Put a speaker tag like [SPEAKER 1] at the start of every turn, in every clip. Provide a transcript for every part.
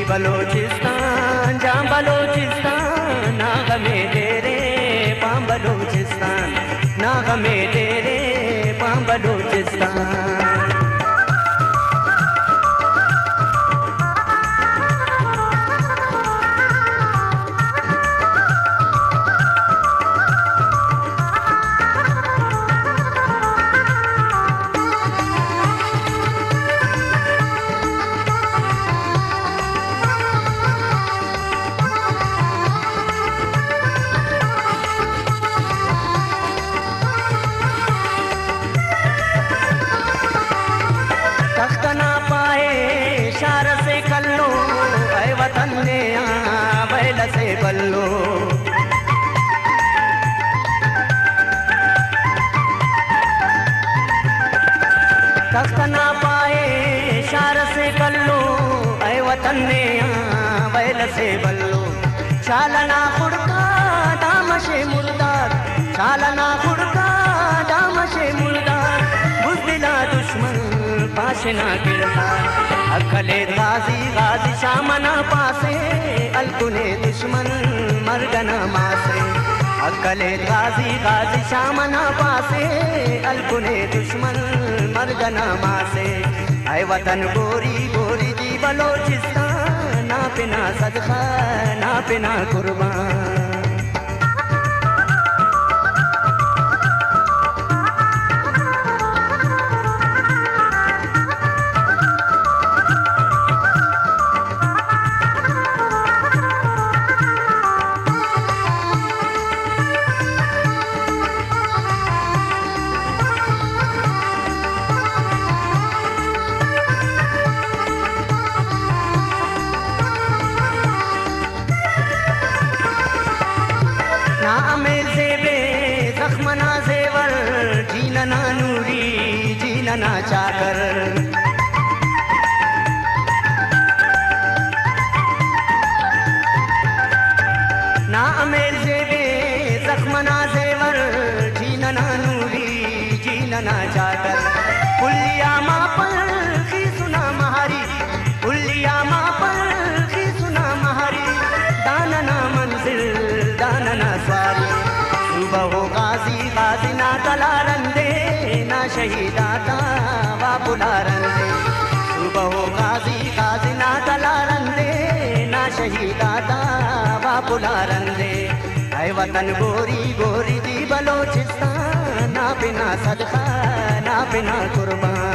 [SPEAKER 1] बलोचिस्तान जाम बलोचिस्तान नाग में तेरे पाम बलोचिस्तान नाग में तेरे पाम बलोचिस्तान। वतन ने बैल से बल्लो तख्त ना पाए शार से कल्लो ऐ वतन ने बैल से बल्लो। चालना खुड़का दामशे मुर्दार चालना खुड़का दामशे मुर्दार बुज़दिला दुश्मन पाशना गिरदार। अकले गाजी गाजी शामना पासे अलकुने दुश्मन मर्गना मासे। अकले गाजी गाजी शामना पासे अलकुने दुश्मन मर्गना मासे। ऐ वतन गोरी गोरी जी बलोचिस्तान ना पिना सदका ना पिना कुर्बान। जख्मना जेवर जीनना नूरी जीनना चाकर। ना अमेर जेबे जख्मना जेवर जीनना नूरी जीनना चाकर। उल्लिया माँ पर की सुना महारी उल्लिया माँ पर की सुना महारी। दानना मंजिल दानना स्वारी सुबह हो गाजी गाजी ना तला रंदे ना शहीदाता वा बुला रंदे। सुबह हो गाजी गाजी ना तला रंदे ना शहीदाता वा बुला रंदे। ऐ वतन गोरी गोरी जी बलोचिस्तान ना बिना सदका ना बिना कुर्बान।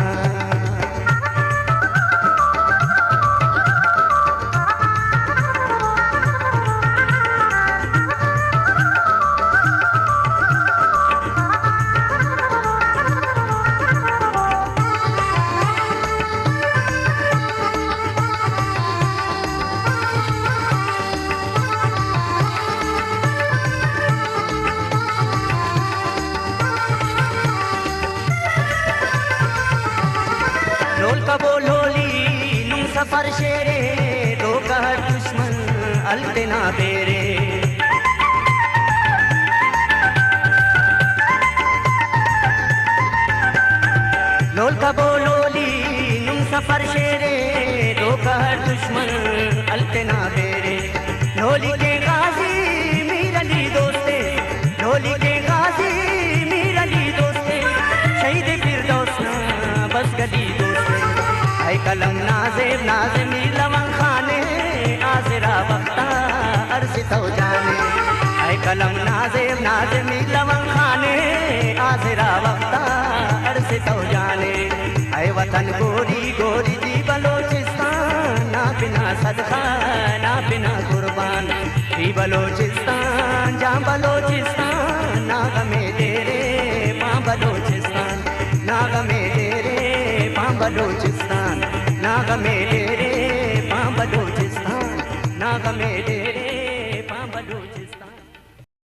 [SPEAKER 1] बोलोली नुम सफर शेरे दो कहर दुश्मन अलतना बेरे। लोल का बोलोली नुम सफर शेरे दो कहर दुश्मन अलतना बेरे। लोली के गाजी मीर अली दोस्ते लोली के गाजी मीर अली दोस्ते। शहीद फिरदौस बस गली दोस्ते। ऐ कलम नाज़ेब नाज़मी लवंग खाने आज़रा वक्ता अर्ज़ तो जाने। ऐ कलम नाज़ेब नाज़मी लवंग खाने आज़रा वक्ता अर्ज़ तो जाने। ऐ वतन गोरी गोरी जी बलोचिस्तान ना बिना सदका ना बिना कुर्बान। जी बलोचिस्तान जाम बलोचिस्तान नाग में तेरे पाम बलोचिस्तान नाग में तेरे पाम बलोचिस्तान नाग में तेरे पाम बलोचिस्तान नाग में